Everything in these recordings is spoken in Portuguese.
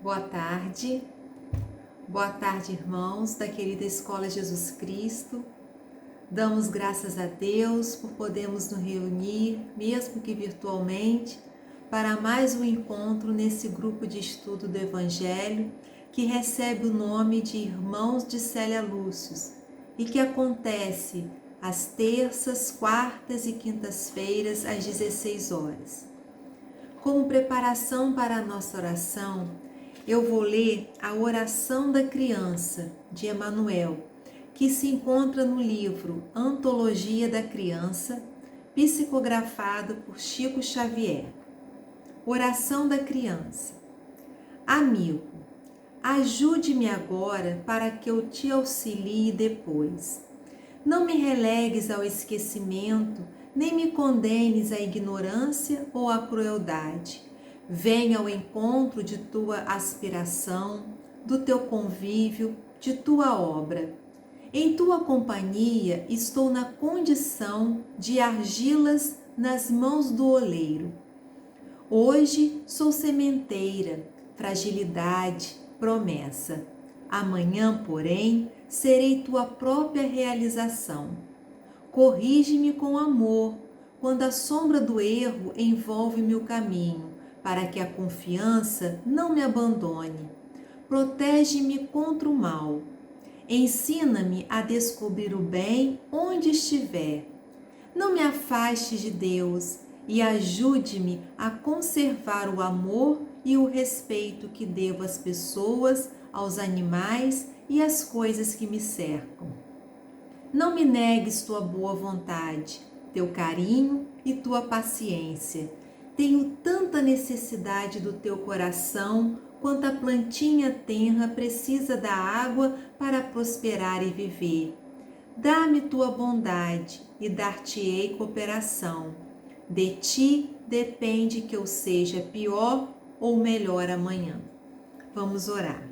Boa tarde, irmãos da querida Escola Jesus Cristo. Damos graças a Deus por podermos nos reunir, mesmo que virtualmente, para mais um encontro nesse grupo de estudo do Evangelho que recebe o nome de Irmãos de Célia Lúcius e que acontece às terças, quartas e quintas-feiras às 16 horas. Como preparação para a nossa oração, eu vou ler a Oração da Criança, de Emmanuel, que se encontra no livro Antologia da Criança, psicografado por Chico Xavier. Oração da Criança. Amigo, ajude-me agora para que eu te auxilie depois. Não me relegues ao esquecimento, nem me condenes à ignorância ou à crueldade. Venha ao encontro de tua aspiração, do teu convívio, de tua obra. Em tua companhia estou na condição de argilas nas mãos do oleiro. Hoje sou sementeira, fragilidade, promessa. Amanhã, porém, serei tua própria realização. Corrige-me com amor, quando a sombra do erro envolve-me o caminho, para que a confiança não me abandone. Protege-me contra o mal. Ensina-me a descobrir o bem onde estiver. Não me afaste de Deus e ajude-me a conservar o amor e o respeito que devo às pessoas, aos animais e às coisas que me cercam. Não me negues tua boa vontade, teu carinho e tua paciência. Tenho tanta necessidade do teu coração quanto a plantinha tenra precisa da água para prosperar e viver. Dá-me tua bondade e dar-te-ei cooperação. De ti depende que eu seja pior ou melhor amanhã. Vamos orar.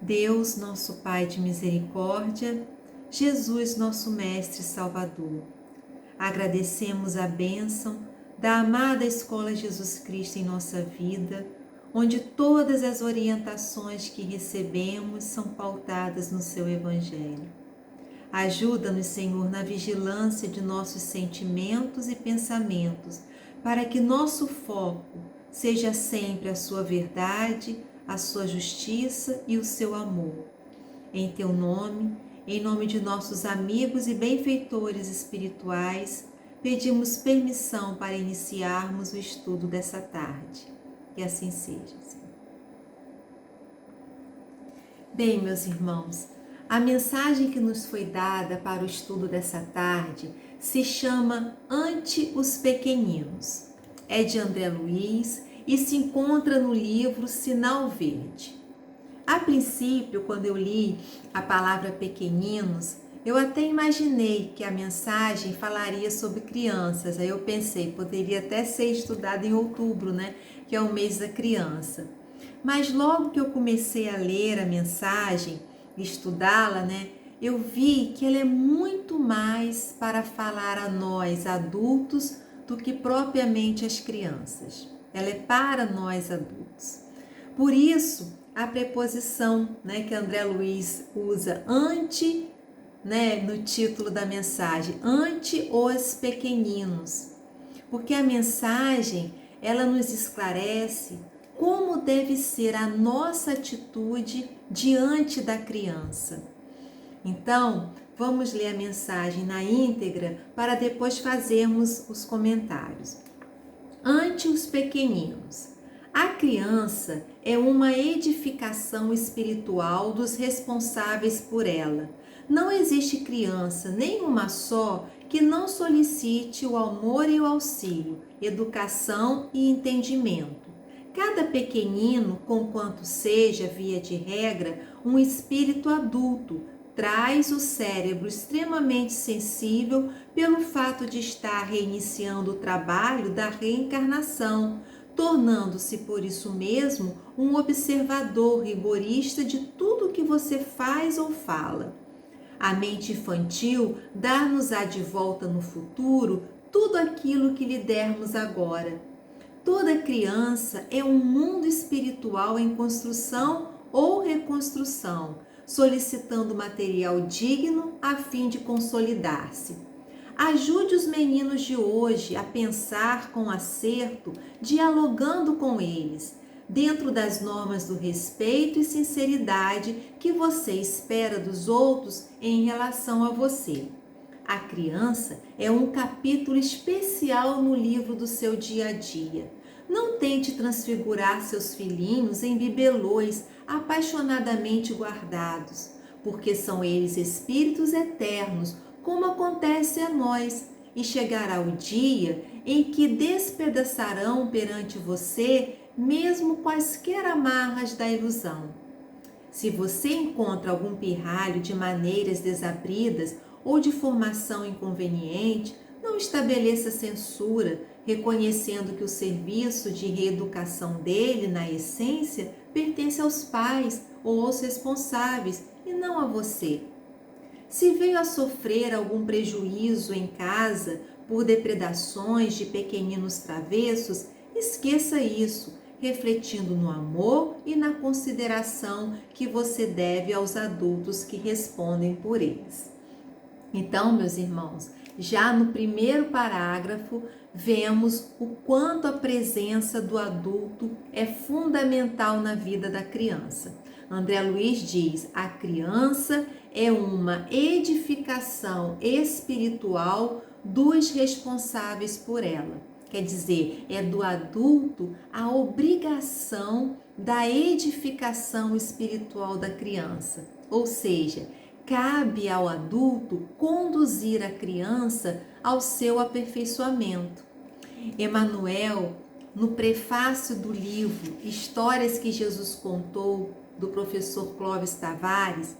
Deus, nosso Pai de misericórdia, Jesus, nosso Mestre e Salvador, agradecemos a bênção da amada Escola Jesus Cristo em nossa vida, onde todas as orientações que recebemos são pautadas no seu Evangelho. Ajuda-nos, Senhor, na vigilância de nossos sentimentos e pensamentos, para que nosso foco seja sempre a sua verdade, a sua justiça e o seu amor. Em teu nome, em nome de nossos amigos e benfeitores espirituais, pedimos permissão para iniciarmos o estudo dessa tarde. Que assim seja, Senhor. Bem, meus irmãos, a mensagem que nos foi dada para o estudo dessa tarde se chama Ante os Pequeninos. É de André Luiz e se encontra no livro Sinal Verde. A princípio, quando eu li a palavra pequeninos, eu até imaginei que a mensagem falaria sobre crianças. Aí eu pensei, poderia até ser estudada em outubro, né? Que é o mês da criança. Mas logo que eu comecei a ler a mensagem, estudá-la, né? Eu vi que ela é muito mais para falar a nós adultos do que propriamente as crianças. Ela é para nós adultos. Por isso, a preposição, né, que André Luiz usa ante, né, no título da mensagem, ante os pequeninos. Porque a mensagem, ela nos esclarece como deve ser a nossa atitude diante da criança. Então, vamos ler a mensagem na íntegra para depois fazermos os comentários. Ante os pequeninos. A criança é uma edificação espiritual dos responsáveis por ela. Não existe criança, nenhuma só, que não solicite o amor e o auxílio, educação e entendimento. Cada pequenino, conquanto seja, via de regra, um espírito adulto, traz o cérebro extremamente sensível pelo fato de estar reiniciando o trabalho da reencarnação, tornando-se por isso mesmo um observador rigorista de tudo o que você faz ou fala. A mente infantil dar-nos-á de volta no futuro tudo aquilo que lhe dermos agora. Toda criança é um mundo espiritual em construção ou reconstrução, solicitando material digno a fim de consolidar-se. Ajude os meninos de hoje a pensar com acerto, dialogando com eles, dentro das normas do respeito e sinceridade que você espera dos outros em relação a você. A criança é um capítulo especial no livro do seu dia a dia. Não tente transfigurar seus filhinhos em bibelôs apaixonadamente guardados, porque são eles espíritos eternos, como acontece a nós, e chegará o dia em que despedaçarão perante você mesmo quaisquer amarras da ilusão. Se você encontra algum pirralho de maneiras desabridas ou de formação inconveniente, não estabeleça censura, reconhecendo que o serviço de reeducação dele, na essência, pertence aos pais ou aos responsáveis e não a você. Se veio a sofrer algum prejuízo em casa por depredações de pequeninos travessos, esqueça isso, refletindo no amor e na consideração que você deve aos adultos que respondem por eles. Então, meus irmãos, já no primeiro parágrafo, vemos o quanto a presença do adulto é fundamental na vida da criança. André Luiz diz: a criança é uma edificação espiritual dos responsáveis por ela. Quer dizer, é do adulto a obrigação da edificação espiritual da criança. Ou seja, cabe ao adulto conduzir a criança ao seu aperfeiçoamento. Emmanuel, no prefácio do livro Histórias que Jesus Contou, do professor Clóvis Tavares,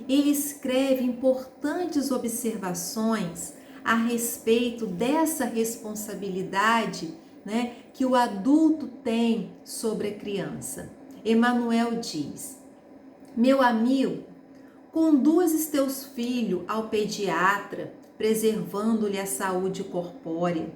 ele escreve importantes observações a respeito dessa responsabilidade, que o adulto tem sobre a criança. Emmanuel diz: meu amigo, conduzes teus filhos ao pediatra, preservando-lhe a saúde corpórea.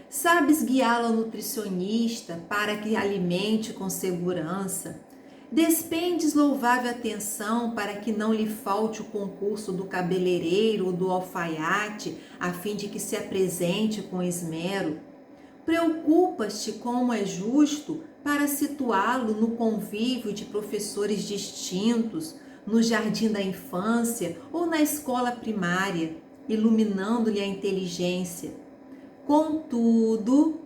Sabes guiá-lo ao nutricionista para que alimente com segurança. Despendes louvável atenção para que não lhe falte o concurso do cabeleireiro ou do alfaiate, a fim de que se apresente com esmero. Preocupas-te, como é justo, para situá-lo no convívio de professores distintos, no jardim da infância ou na escola primária, iluminando-lhe a inteligência. Contudo,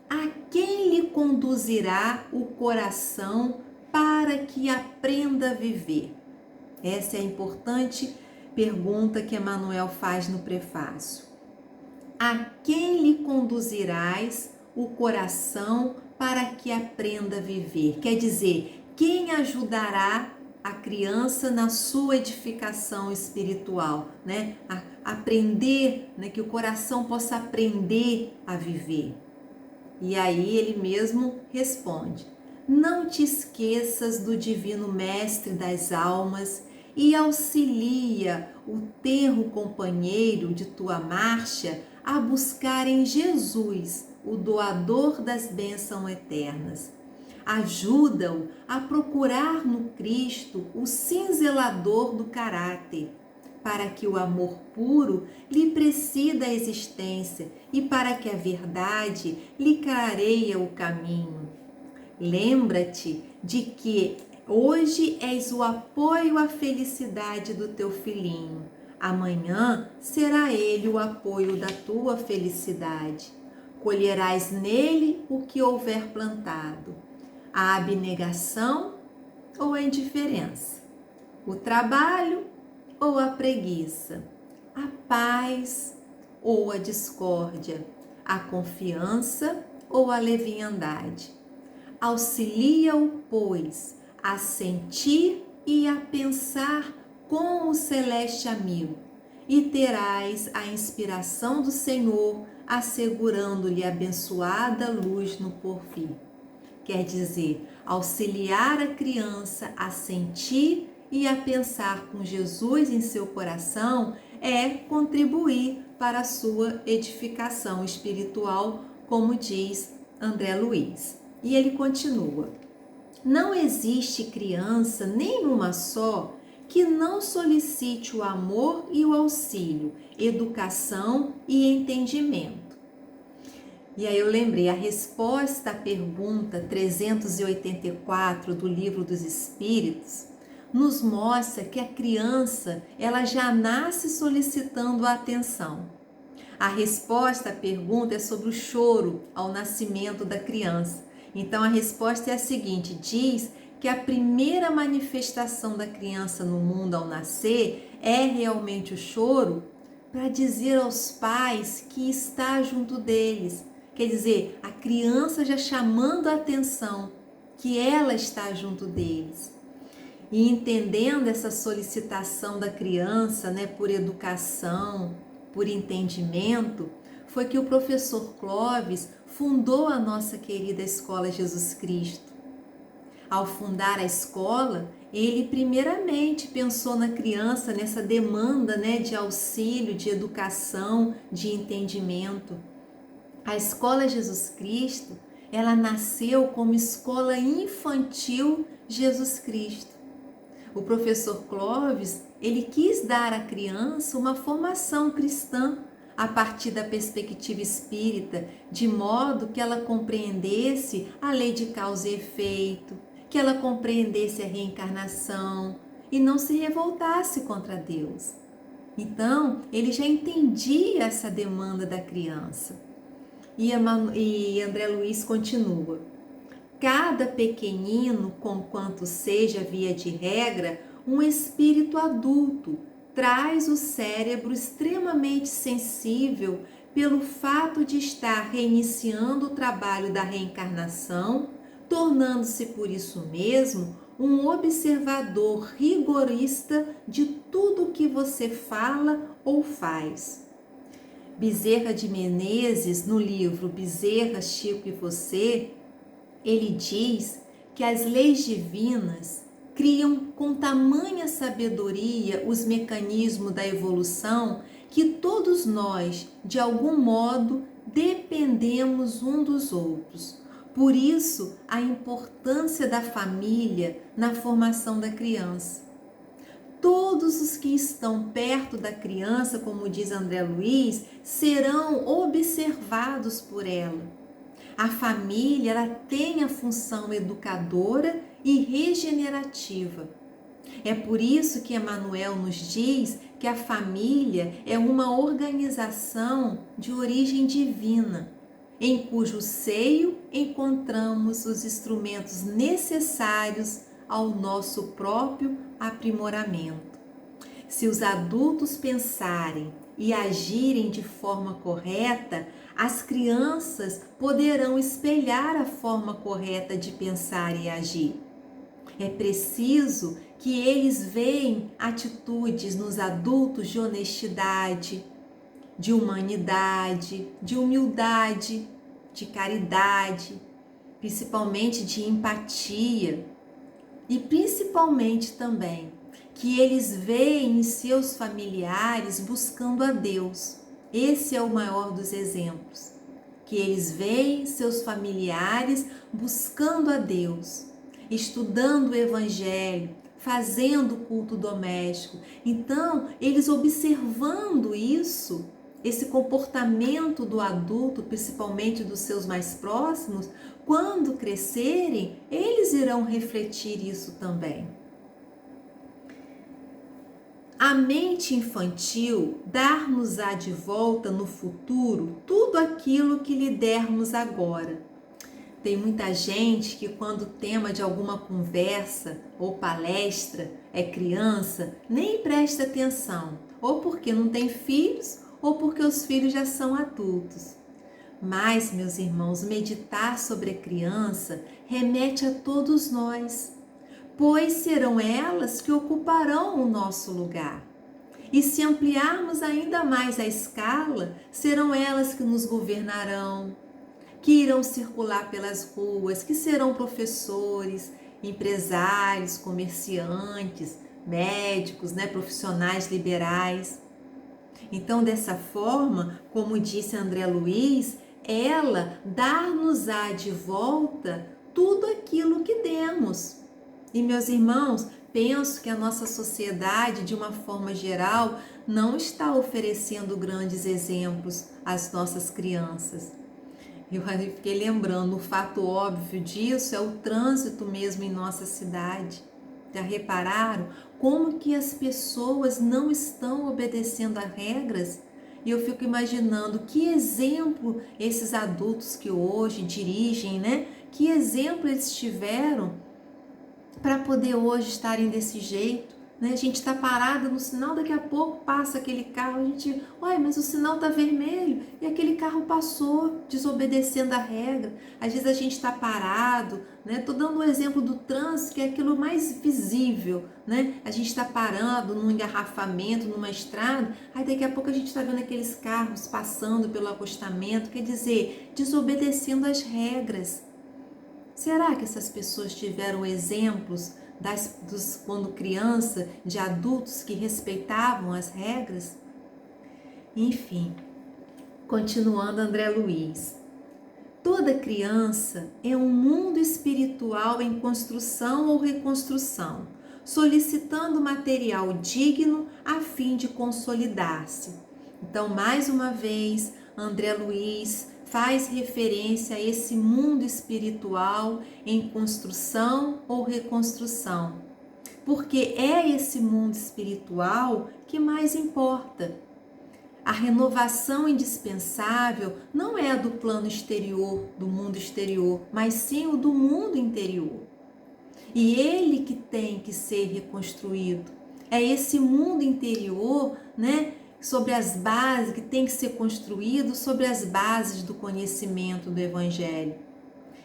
a quem lhe conduzirá o coração para que aprenda a viver? Essa é a importante pergunta que Emmanuel faz no prefácio. A quem lhe conduzirás o coração para que aprenda a viver? Quer dizer, quem ajudará a criança na sua edificação espiritual, aprender, que o coração possa aprender a viver. E aí ele mesmo responde: não te esqueças do divino mestre das almas e auxilia o tenro companheiro de tua marcha a buscar em Jesus, o doador das bênçãos eternas. Ajuda-o a procurar no Cristo o cinzelador do caráter, para que o amor puro lhe presida a existência e para que a verdade lhe clareie o caminho. Lembra-te de que hoje és o apoio à felicidade do teu filhinho. Amanhã será ele o apoio da tua felicidade. Colherás nele o que houver plantado. A abnegação ou a indiferença, o trabalho ou a preguiça, a paz ou a discórdia, a confiança ou a leviandade. Auxilia-o, pois, a sentir e a pensar com o celeste amigo, e terás a inspiração do Senhor assegurando-lhe abençoada luz no porvir. Quer dizer, auxiliar a criança a sentir e a pensar com Jesus em seu coração é contribuir para a sua edificação espiritual, como diz André Luiz. E ele continua: não existe criança nenhuma só que não solicite o amor e o auxílio, educação e entendimento. E aí eu lembrei, a resposta à pergunta 384 do Livro dos Espíritos nos mostra que a criança, ela já nasce solicitando a atenção. A resposta à pergunta é sobre o choro ao nascimento da criança. Então a resposta é a seguinte, diz que a primeira manifestação da criança no mundo ao nascer é realmente o choro, para dizer aos pais que está junto deles. Quer dizer, a criança já chamando a atenção que ela está junto deles. E entendendo essa solicitação da criança, né, por educação, por entendimento, foi que o professor Clóvis fundou a nossa querida Escola Jesus Cristo. Ao fundar a escola, ele primeiramente pensou na criança, nessa demanda, né, de auxílio, de educação, de entendimento. A Escola Jesus Cristo, ela nasceu como Escola Infantil Jesus Cristo. O professor Clóvis, ele quis dar à criança uma formação cristã a partir da perspectiva espírita, de modo que ela compreendesse a lei de causa e efeito, que ela compreendesse a reencarnação e não se revoltasse contra Deus. Então, ele já entendia essa demanda da criança. E André Luiz continua: cada pequenino, conquanto seja via de regra, um espírito adulto, traz o cérebro extremamente sensível pelo fato de estar reiniciando o trabalho da reencarnação, tornando-se por isso mesmo um observador rigorista de tudo o que você fala ou faz. Bezerra de Menezes, no livro Bezerra, Chico e Você, ele diz que as leis divinas criam com tamanha sabedoria os mecanismos da evolução que todos nós, de algum modo, dependemos um dos outros. Por isso, a importância da família na formação da criança. Todos os que estão perto da criança, como diz André Luiz, serão observados por ela. A família, ela tem a função educadora e regenerativa. É por isso que Emmanuel nos diz que a família é uma organização de origem divina, em cujo seio encontramos os instrumentos necessários ao nosso próprio aprimoramento. Se os adultos pensarem e agirem de forma correta, as crianças poderão espelhar a forma correta de pensar e agir. É preciso que eles vejam atitudes nos adultos de honestidade, de humanidade, de humildade, de caridade, principalmente de empatia e principalmente também que eles veem em seus familiares buscando a Deus. Esse é o maior dos exemplos, que eles veem seus familiares buscando a Deus, estudando o Evangelho, fazendo o culto doméstico. Então, eles observando isso, esse comportamento do adulto, principalmente dos seus mais próximos, quando crescerem, eles irão refletir isso também. A mente infantil dar-nos-á de volta no futuro tudo aquilo que lhe dermos agora. Tem muita gente que, quando o tema de alguma conversa ou palestra é criança, nem presta atenção, ou porque não tem filhos, ou porque os filhos já são adultos. Mas, meus irmãos, meditar sobre a criança remete a todos nós, pois serão elas que ocuparão o nosso lugar. E se ampliarmos ainda mais a escala, serão elas que nos governarão, que irão circular pelas ruas, que serão professores, empresários, comerciantes, médicos, profissionais liberais. Então, dessa forma, como disse André Luiz, ela dar-nos-á de volta tudo aquilo que demos. E, meus irmãos, penso que a nossa sociedade, de uma forma geral, não está oferecendo grandes exemplos às nossas crianças. Eu fiquei lembrando, o fato óbvio disso é o trânsito mesmo em nossa cidade. Já repararam como que as pessoas não estão obedecendo a regras? E eu fico imaginando que exemplo esses adultos que hoje dirigem, né? Que exemplo eles tiveram para poder hoje estarem desse jeito, né? A gente está parada no sinal, daqui a pouco passa aquele carro, a gente, uai, mas o sinal está vermelho e aquele carro passou, desobedecendo a regra. Às vezes a gente está parado, né? Estou dando um exemplo do trânsito, que é aquilo mais visível, né? A gente está parando num engarrafamento, numa estrada, aí daqui a pouco a gente está vendo aqueles carros passando pelo acostamento, quer dizer, desobedecendo as regras. Será que essas pessoas tiveram exemplos quando criança, de adultos que respeitavam as regras? Enfim, continuando André Luiz. Toda criança é um mundo espiritual em construção ou reconstrução, solicitando material digno a fim de consolidar-se. Então, mais uma vez, André Luiz faz referência a esse mundo espiritual em construção ou reconstrução, porque é esse mundo espiritual que mais importa. A renovação indispensável não é a do plano exterior, do mundo exterior, mas sim o do mundo interior. E ele que tem que ser reconstruído. É esse mundo interior, né, sobre as bases, que tem que ser construído sobre as bases do conhecimento do Evangelho.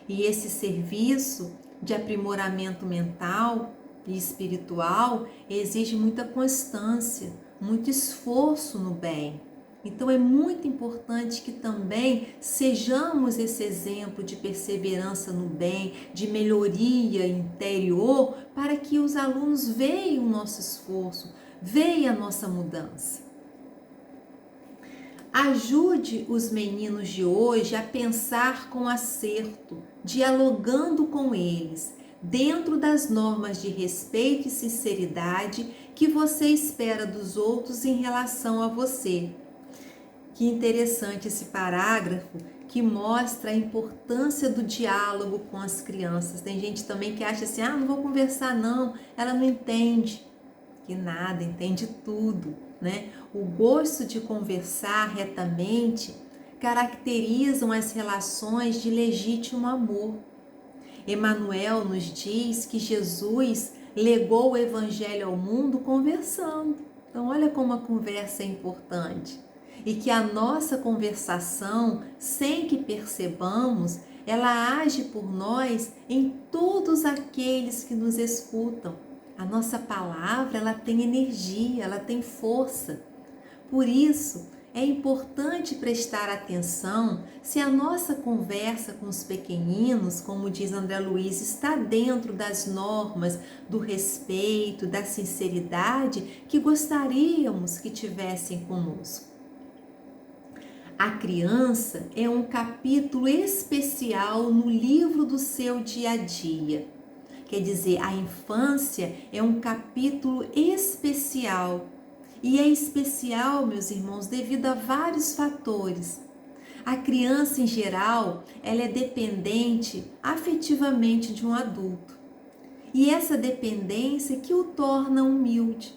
E esse serviço de aprimoramento mental e espiritual exige muita constância, muito esforço no bem. Então é muito importante que também sejamos esse exemplo de perseverança no bem, de melhoria interior, para que os alunos vejam o nosso esforço, vejam a nossa mudança. Ajude os meninos de hoje a pensar com acerto, dialogando com eles, dentro das normas de respeito e sinceridade que você espera dos outros em relação a você. Que interessante esse parágrafo que mostra a importância do diálogo com as crianças. Tem gente também que acha assim, não vou conversar não, ela não entende. Que nada, entende tudo, né? O gosto de conversar retamente caracterizam as relações de legítimo amor. Emmanuel nos diz que Jesus legou o Evangelho ao mundo conversando. Então, olha como a conversa é importante. E que a nossa conversação, sem que percebamos, ela age por nós em todos aqueles que nos escutam. A nossa palavra, ela tem energia, ela tem força. Por isso, é importante prestar atenção se a nossa conversa com os pequeninos, como diz André Luiz, está dentro das normas do respeito, da sinceridade que gostaríamos que tivessem conosco. A criança é um capítulo especial no livro do seu dia a dia. Quer dizer, a infância é um capítulo especial. E é especial, meus irmãos, devido a vários fatores. A criança, em geral, ela é dependente afetivamente de um adulto. E essa dependência que o torna humilde.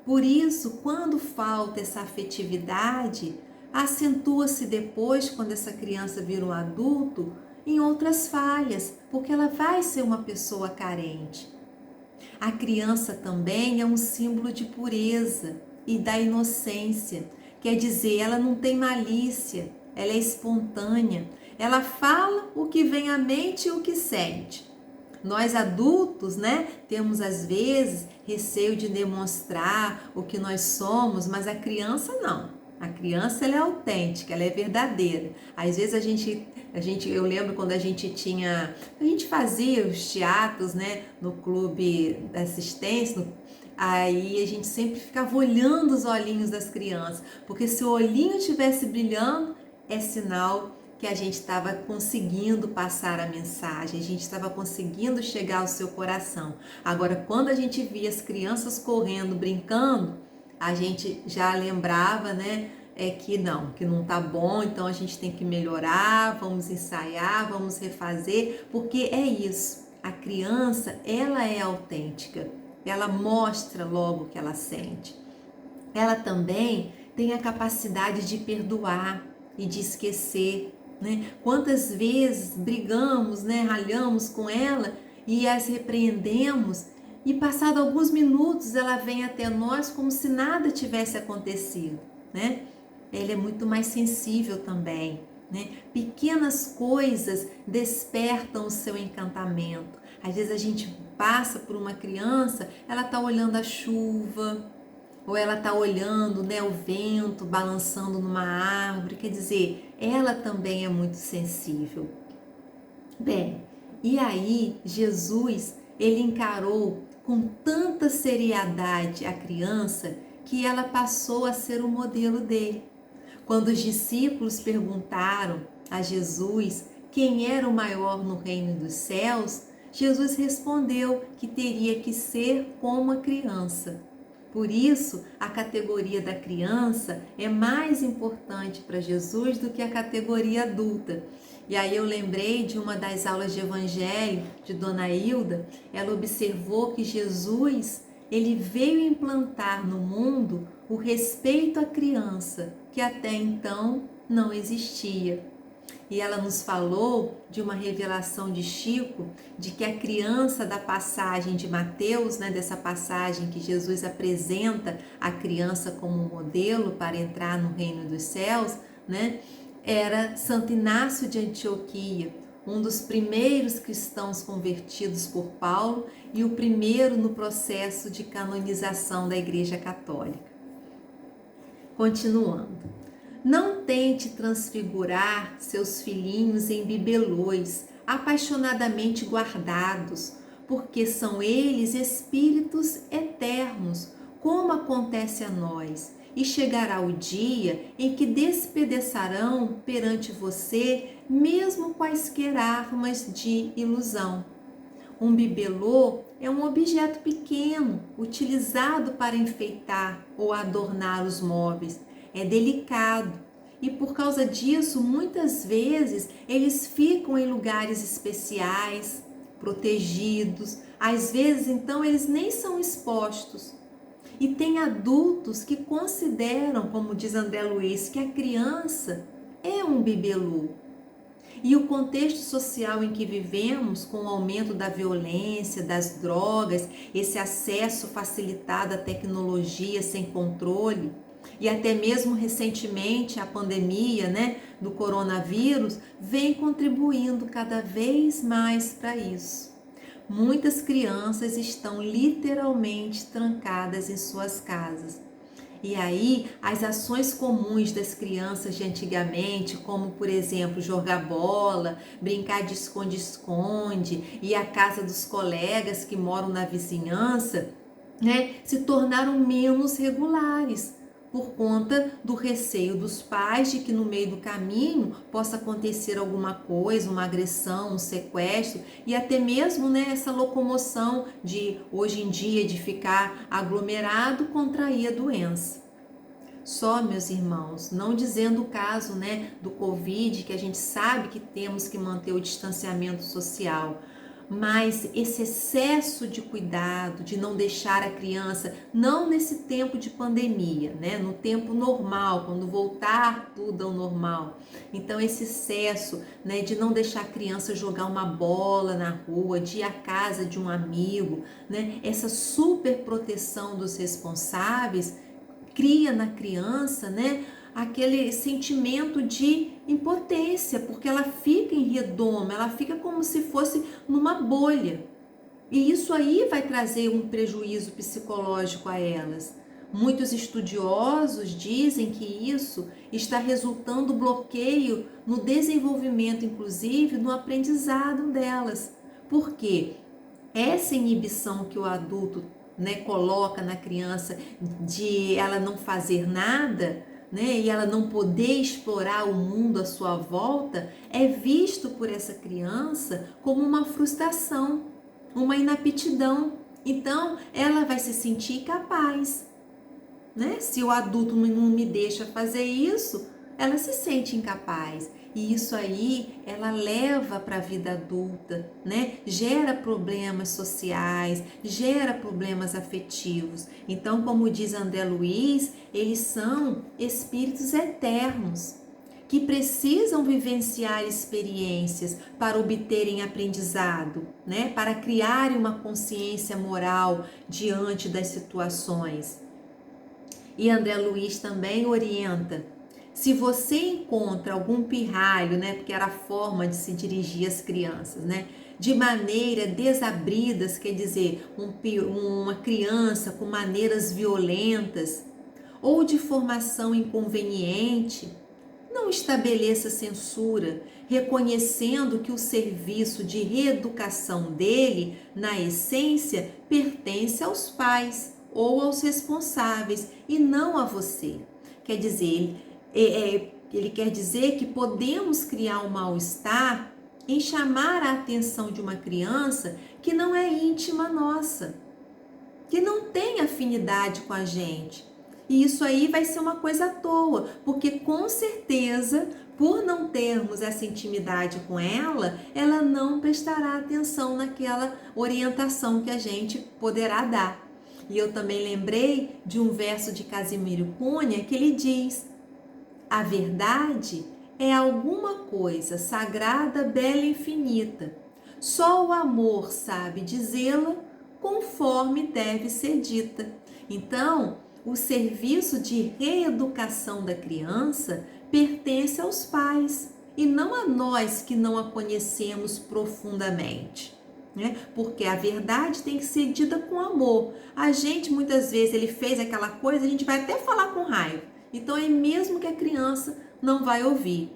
Por isso, quando falta essa afetividade, acentua-se depois, quando essa criança vira um adulto, em outras falhas, porque ela vai ser uma pessoa carente. A criança também é um símbolo de pureza e da inocência, quer dizer, ela não tem malícia, ela é espontânea, ela fala o que vem à mente e o que sente. Nós adultos, né, temos às vezes receio de demonstrar o que nós somos, mas a criança não. A criança, ela é autêntica, ela é verdadeira. Às vezes eu lembro quando a gente fazia os teatros, né, no clube da assistência, aí a gente sempre ficava olhando os olhinhos das crianças, porque se o olhinho estivesse brilhando, é sinal que a gente estava conseguindo passar a mensagem, a gente estava conseguindo chegar ao seu coração. Agora, quando a gente via as crianças correndo, brincando, a gente já lembrava, né, que não tá bom, então a gente tem que melhorar, vamos ensaiar, vamos refazer, porque é isso. A criança, ela é autêntica, ela mostra logo o que ela sente. Ela também tem a capacidade de perdoar e de esquecer, né? Quantas vezes brigamos, né, ralhamos com ela e as repreendemos e passado alguns minutos ela vem até nós como se nada tivesse acontecido, né? Ela é muito mais sensível também, né? Pequenas coisas despertam o seu encantamento. Às vezes a gente passa por uma criança, ela tá olhando a chuva, ou ela tá olhando, né, o vento balançando numa árvore, quer dizer, ela também é muito sensível. Bem, e aí Jesus, ele encarou com tanta seriedade a criança que ela passou a ser o modelo dele. Quando os discípulos perguntaram a Jesus quem era o maior no reino dos céus, Jesus respondeu que teria que ser como a criança. Por isso, a categoria da criança é mais importante para Jesus do que a categoria adulta. E aí eu lembrei de uma das aulas de evangelho de Dona Hilda, ela observou que Jesus, ele veio implantar no mundo o respeito à criança, que até então não existia. E ela nos falou de uma revelação de Chico, de que a criança da passagem de Mateus, né, dessa passagem que Jesus apresenta a criança como modelo para entrar no reino dos céus, né, era Santo Inácio de Antioquia, um dos primeiros cristãos convertidos por Paulo e o primeiro no processo de canonização da Igreja Católica. Continuando. Não tente transfigurar seus filhinhos em bibelôs, apaixonadamente guardados, porque são eles espíritos eternos, como acontece a nós, e chegará o dia em que despedaçarão perante você mesmo quaisquer armas de ilusão. Um bibelô é um objeto pequeno, utilizado para enfeitar ou adornar os móveis. É delicado e por causa disso, muitas vezes, eles ficam em lugares especiais, protegidos. Às vezes, então, eles nem são expostos. E tem adultos que consideram, como diz André Luiz, que a criança é um bibelô. E o contexto social em que vivemos, com o aumento da violência, das drogas, esse acesso facilitado à tecnologia sem controle, e até mesmo recentemente a pandemia, né, do coronavírus, vem contribuindo cada vez mais para isso. Muitas crianças estão literalmente trancadas em suas casas. E aí, as ações comuns das crianças de antigamente, como por exemplo, jogar bola, brincar de esconde-esconde, ir à casa dos colegas que moram na vizinhança, né, se tornaram menos regulares por conta do receio dos pais de que no meio do caminho possa acontecer alguma coisa, uma agressão, um sequestro e até mesmo, né, essa locomoção de hoje em dia de ficar aglomerado contrair a doença. Só, meus irmãos, não dizendo o caso, né, do Covid, que a gente sabe que temos que manter o distanciamento social, mas esse excesso de cuidado, de não deixar a criança, não nesse tempo de pandemia, né, no tempo normal, quando voltar tudo ao normal. Então esse excesso, né, de não deixar a criança jogar uma bola na rua, de ir à casa de um amigo, né, essa super proteção dos responsáveis cria na criança, né, aquele sentimento de impotência, porque ela fica em redoma, ela fica como se fosse numa bolha. E isso aí vai trazer um prejuízo psicológico a elas. Muitos estudiosos dizem que isso está resultando bloqueio no desenvolvimento, inclusive no aprendizado delas. Por quê? Essa inibição que o adulto, né, coloca na criança de ela não fazer nada, né, e ela não poder explorar o mundo à sua volta, é visto por essa criança como uma frustração, uma inaptidão. Então, ela vai se sentir incapaz, né? Se o adulto não me deixa fazer isso, ela se sente incapaz. E isso aí ela leva para a vida adulta, né? Gera problemas sociais, gera problemas afetivos. Então, como diz André Luiz, eles são espíritos eternos que precisam vivenciar experiências para obterem aprendizado, né? Para criarem uma consciência moral diante das situações. E André Luiz também orienta: se você encontra algum pirralho, né, porque era a forma de se dirigir às crianças, né, de maneira desabridas, quer dizer, uma criança com maneiras violentas ou de formação inconveniente, não estabeleça censura, reconhecendo que o serviço de reeducação dele, na essência, pertence aos pais ou aos responsáveis e não a você. Quer dizer, ele quer dizer que podemos criar um mal-estar em chamar a atenção de uma criança que não é íntima nossa, que não tem afinidade com a gente. E isso aí vai ser uma coisa à toa, porque com certeza, por não termos essa intimidade com ela, ela não prestará atenção naquela orientação que a gente poderá dar. E eu também lembrei de um verso de Casimiro Cunha que ele diz: a verdade é alguma coisa sagrada, bela e infinita. Só o amor sabe dizê-la conforme deve ser dita. Então, o serviço de reeducação da criança pertence aos pais e não a nós que não a conhecemos profundamente, né? Porque a verdade tem que ser dita com amor. A gente, muitas vezes, ele fez aquela coisa, a gente vai até falar com raiva. Então, é mesmo que a criança não vai ouvir.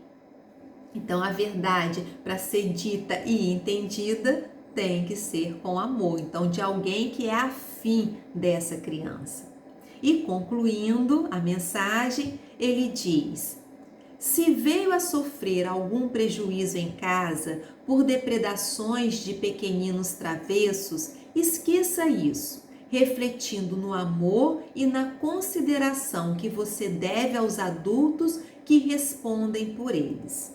Então, a verdade, para ser dita e entendida, tem que ser com amor. Então, de alguém que é afim dessa criança. E concluindo a mensagem, ele diz: se veio a sofrer algum prejuízo em casa por depredações de pequeninos travessos, esqueça isso, refletindo no amor e na consideração que você deve aos adultos que respondem por eles.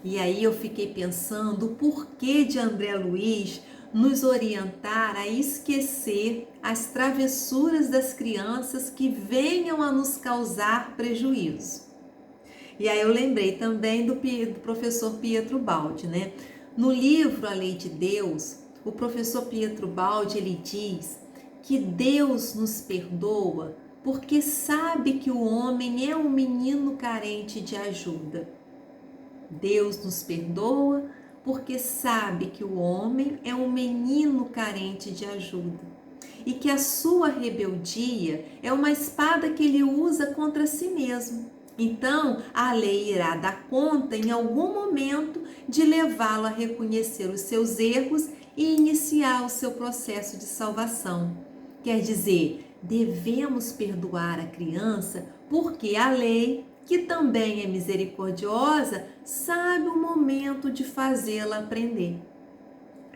E aí eu fiquei pensando o porquê de André Luiz nos orientar a esquecer as travessuras das crianças que venham a nos causar prejuízo. E aí eu lembrei também do professor Pietro Baldi, né? No livro A Lei de Deus, o professor Pietro Baldi, ele diz que Deus nos perdoa porque sabe que o homem é um menino carente de ajuda. Deus nos perdoa porque sabe que o homem é um menino carente de ajuda e que a sua rebeldia é uma espada que ele usa contra si mesmo. Então, a lei irá dar conta em algum momento de levá-lo a reconhecer os seus erros e iniciar o seu processo de salvação. Quer dizer, devemos perdoar a criança porque a lei, que também é misericordiosa, sabe o momento de fazê-la aprender.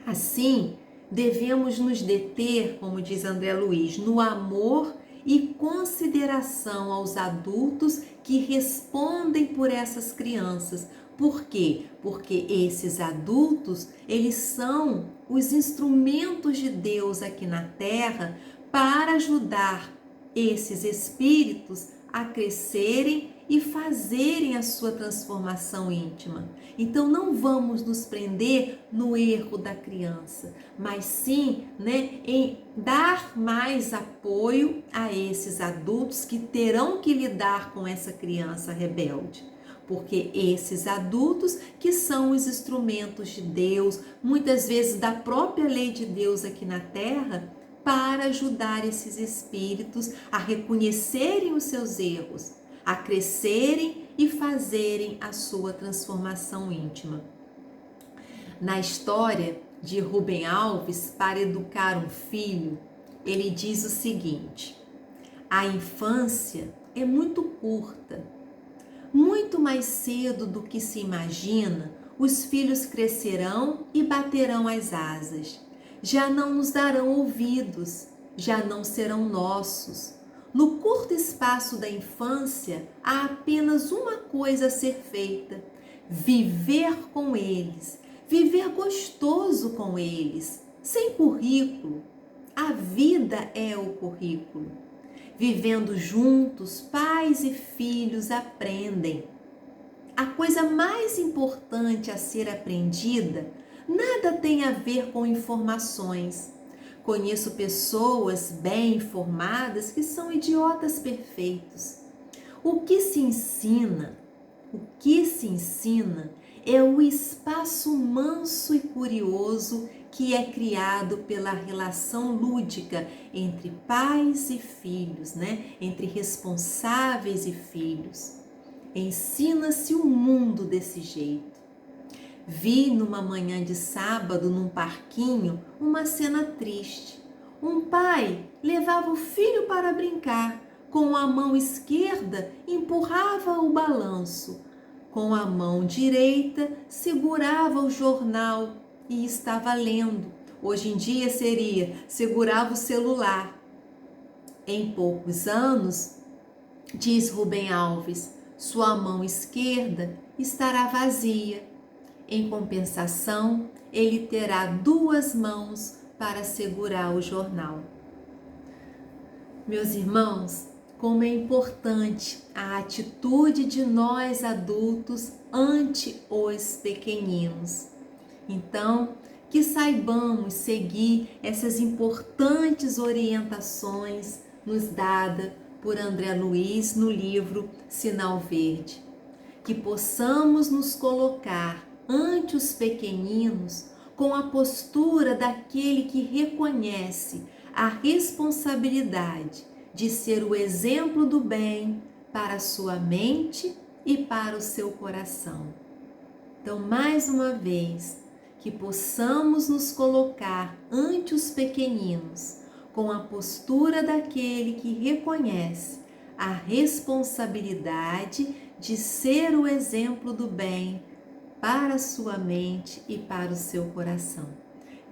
Assim, devemos nos deter, como diz André Luiz, no amor e consideração aos adultos que respondem por essas crianças. Por quê? Porque esses adultos, eles são os instrumentos de Deus aqui na Terra para ajudar esses espíritos a crescerem e fazerem a sua transformação íntima. Então não vamos nos prender no erro da criança, mas sim, né, em dar mais apoio a esses adultos que terão que lidar com essa criança rebelde. Porque esses adultos que são os instrumentos de Deus, muitas vezes da própria lei de Deus aqui na Terra, para ajudar esses espíritos a reconhecerem os seus erros, a crescerem e fazerem a sua transformação íntima. Na história de Rubem Alves, para educar um filho, ele diz o seguinte: a infância é muito curta. Muito mais cedo do que se imagina, os filhos crescerão e baterão as asas. Já não nos darão ouvidos, já não serão nossos. No curto espaço da infância, há apenas uma coisa a ser feita: viver com eles, viver gostoso com eles, sem currículo. A vida é o currículo. Vivendo juntos, pais e filhos aprendem. A coisa mais importante a ser aprendida nada tem a ver com informações. Conheço pessoas bem informadas que são idiotas perfeitos. O que se ensina é o espaço manso e curioso que é criado pela relação lúdica entre pais e filhos, entre responsáveis e filhos. Ensina-se o mundo desse jeito. Vi numa manhã de sábado, num parquinho, uma cena triste. Um pai levava o filho para brincar. Com a mão esquerda empurrava o balanço. Com a mão direita segurava o jornal e estava lendo. Hoje em dia seria segurava o celular. Em poucos anos, diz Rubem Alves, sua mão esquerda estará vazia. Em compensação, ele terá duas mãos para segurar o jornal. Meus irmãos, como é importante a atitude de nós adultos ante os pequeninos. Então, que saibamos seguir essas importantes orientações nos dadas por André Luiz no livro Sinal Verde. Que possamos nos colocar ante os pequeninos com a postura daquele que reconhece a responsabilidade de ser o exemplo do bem para a sua mente e para o seu coração. Então, mais uma vez, que possamos nos colocar ante os pequeninos com a postura daquele que reconhece a responsabilidade de ser o exemplo do bem para a sua mente e para o seu coração.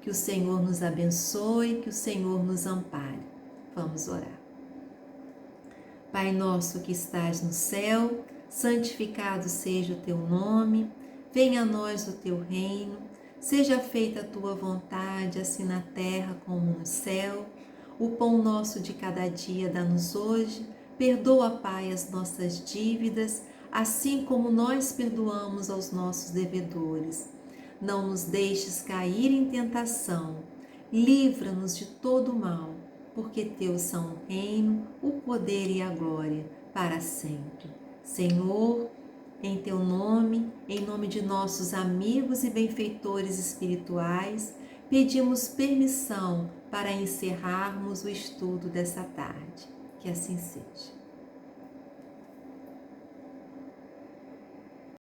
Que o Senhor nos abençoe, que o Senhor nos ampare. Vamos orar. Pai nosso que estás no céu, santificado seja o teu nome, venha a nós o teu reino, seja feita a tua vontade, assim na terra como no céu. O pão nosso de cada dia dá-nos hoje, perdoa, Pai, as nossas dívidas, assim como nós perdoamos aos nossos devedores. Não nos deixes cair em tentação, livra-nos de todo mal, porque teu são o reino, o poder e a glória, para sempre. Senhor, em teu nome, em nome de nossos amigos e benfeitores espirituais, pedimos permissão para encerrarmos o estudo dessa tarde. Que assim seja.